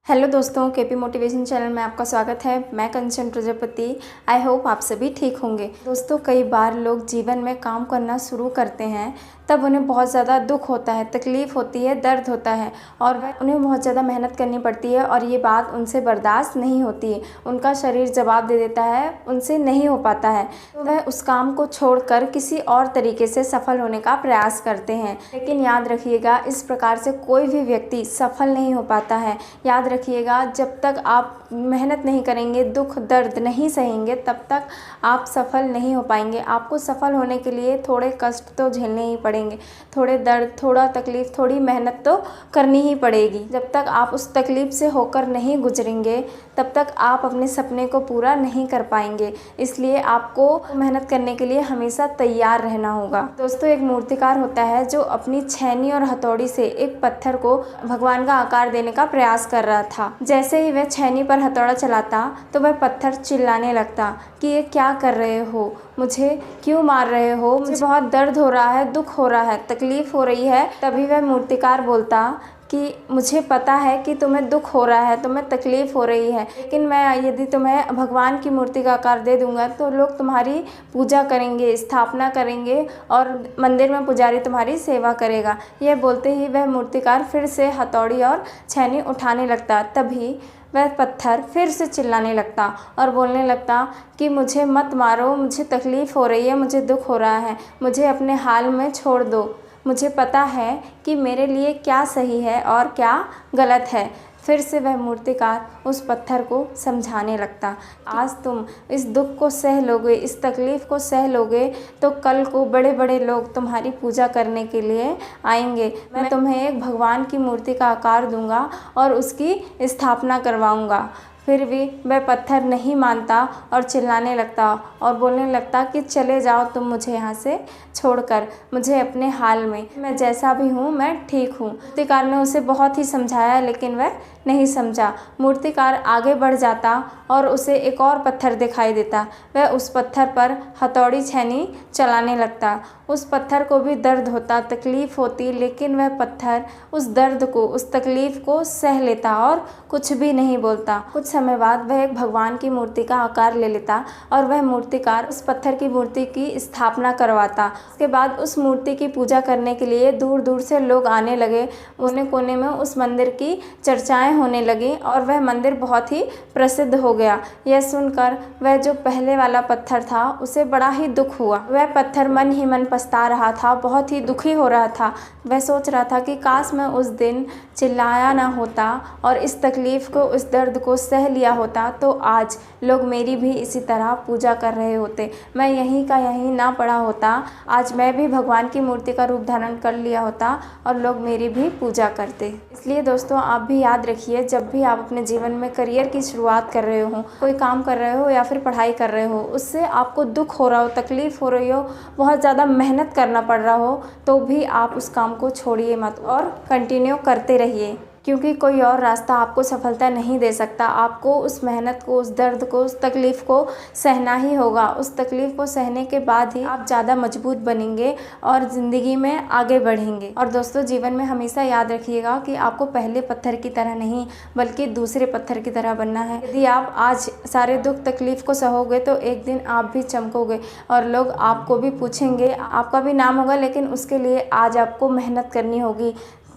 Hello दोस्तों, KP motivation channel में आपका स्वागत है। मैं कंचन प्रजापति। आई होप आप सभी ठीक होंगे। दोस्तों, कई बार लोग जीवन में काम करना शुरू करते हैं तब उन्हें बहुत ज़्यादा दुख होता है, तकलीफ़ होती है, दर्द होता है और उन्हें बहुत ज़्यादा मेहनत करनी पड़ती है और ये बात उनसे बर्दाश्त नहीं होती है। उनका शरीर जवाब दे देता है, उनसे नहीं हो पाता है, तो वह उस काम को छोड़कर किसी और तरीके से सफल होने का प्रयास करते हैं। लेकिन याद रखिएगा, इस प्रकार से कोई भी व्यक्ति सफल नहीं हो पाता है। याद रखिएगा, जब तक आप मेहनत नहीं करेंगे, दुख दर्द नहीं सहेंगे, तब तक आप सफल नहीं हो पाएंगे। आपको सफल होने के लिए थोड़े कष्ट तो झेलने ही पड़ेंगे, थोड़े दर्द, थोड़ा तकलीफ़, थोड़ी मेहनत तो करनी ही पड़ेगी। जब तक आप उस तकलीफ़ से होकर नहीं गुजरेंगे, तब तक आप अपने सपने को पूरा नहीं कर पाएंगे। इसलिए आपको मेहनत करने के लिए हमेशा तैयार रहना होगा। दोस्तों, एक मूर्तिकार होता है जो अपनी छेनी और हथौड़ी से एक पत्थर को भगवान का आकार देने का प्रयास कर रहा था। जैसे ही वह छेनी पर हथौड़ा चलाता तो वह पत्थर चिल्लाने लगता कि ये क्या कर रहे हो, मुझे क्यों मार रहे हो, मुझे बहुत दर्द हो रहा है, दुख हो रहा है, तकलीफ़ हो रही है। तभी वह मूर्तिकार बोलता कि मुझे पता है कि तुम्हें दुख हो रहा है, तुम्हें तकलीफ़ हो रही है, लेकिन मैं यदि तुम्हें भगवान की मूर्ति का आकार दे दूंगा तो लोग तुम्हारी पूजा करेंगे, स्थापना करेंगे और मंदिर में पुजारी तुम्हारी सेवा करेगा। यह बोलते ही वह मूर्तिकार फिर से हथौड़ी और छेनी उठाने लगता। तभी वह पत्थर फिर से चिल्लाने लगता और बोलने लगता कि मुझे मत मारो, मुझे तकलीफ़ हो रही है, मुझे दुख हो रहा है, मुझे अपने हाल में छोड़ दो। मुझे पता है कि मेरे लिए क्या सही है और क्या गलत है। फिर से वह मूर्तिकार उस पत्थर को समझाने लगता, आज तुम इस दुख को सह लोगे, इस तकलीफ़ को सह लोगे तो कल को बड़े बड़े लोग तुम्हारी पूजा करने के लिए आएंगे। मैं तुम्हें एक भगवान की मूर्ति का आकार दूंगा और उसकी स्थापना करवाऊंगा। फिर भी वह पत्थर नहीं मानता और चिल्लाने लगता और बोलने लगता कि चले जाओ तुम मुझे यहाँ से छोड़कर, मुझे अपने हाल में, मैं जैसा भी हूँ मैं ठीक हूँ। मूर्तिकार ने उसे बहुत ही समझाया लेकिन वह नहीं समझा। मूर्तिकार आगे बढ़ जाता और उसे एक और पत्थर दिखाई देता। वह उस पत्थर पर हथौड़ी छेनी चलाने लगता। उस पत्थर को भी दर्द होता, तकलीफ़ होती, लेकिन वह पत्थर उस दर्द को, उस तकलीफ़ को सह लेता और कुछ भी नहीं बोलता। कुछ समय बाद वह एक भगवान की मूर्ति का आकार ले लेता और वह मूर्तिकार उस पत्थर की मूर्ति की स्थापना करवाता। उसके बाद उस मूर्ति की पूजा करने के लिए दूर दूर से लोग आने लगे। कोने कोने में उस मंदिर की चर्चाएं होने लगी और वह मंदिर बहुत ही प्रसिद्ध हो गया। यह सुनकर वह जो पहले वाला पत्थर था उसे बड़ा ही दुख हुआ। वह पत्थर मन ही मन पछता रहा था, बहुत ही दुखी हो रहा था। वह सोच रहा था कि काश मैं उस दिन चिल्लाया ना होता और इस तकलीफ़ को, उस दर्द को सह लिया होता तो आज लोग मेरी भी इसी तरह पूजा कर रहे होते। मैं यहीं का यहीं ना पड़ा होता, आज मैं भी भगवान की मूर्ति का रूप धारण कर लिया होता और लोग मेरी भी पूजा करते। इसलिए दोस्तों, आप भी याद रखिए, जब भी आप अपने जीवन में करियर की शुरुआत कर रहे हो, कोई काम कर रहे हो या फिर पढ़ाई कर रहे हो, उससे आपको दुख हो रहा हो, तकलीफ़ हो रही हो, बहुत ज़्यादा मेहनत करना पड़ रहा हो, तो भी आप उस काम को छोड़िए मत और कंटिन्यू करते रहिए, क्योंकि कोई और रास्ता आपको सफलता नहीं दे सकता। आपको उस मेहनत को, उस दर्द को, उस तकलीफ़ को सहना ही होगा। उस तकलीफ़ को सहने के बाद ही आप ज़्यादा मजबूत बनेंगे और ज़िंदगी में आगे बढ़ेंगे। और दोस्तों, जीवन में हमेशा याद रखिएगा कि आपको पहले पत्थर की तरह नहीं बल्कि दूसरे पत्थर की तरह बनना है। यदि आप आज सारे दुख तकलीफ़ को सहोगे तो एक दिन आप भी चमकोगे और लोग आपको भी पूछेंगे, आपका भी नाम होगा, लेकिन उसके लिए आज आपको मेहनत करनी होगी,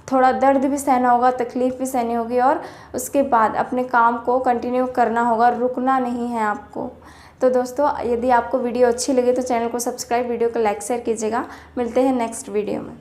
थोड़ा दर्द भी सहना होगा, तकलीफ़ भी सहनी होगी और उसके बाद अपने काम को कंटिन्यू करना होगा, रुकना नहीं है आपको। तो दोस्तों, यदि आपको वीडियो अच्छी लगे तो चैनल को सब्सक्राइब, वीडियो को लाइक शेयर कीजिएगा। मिलते हैं नेक्स्ट वीडियो में।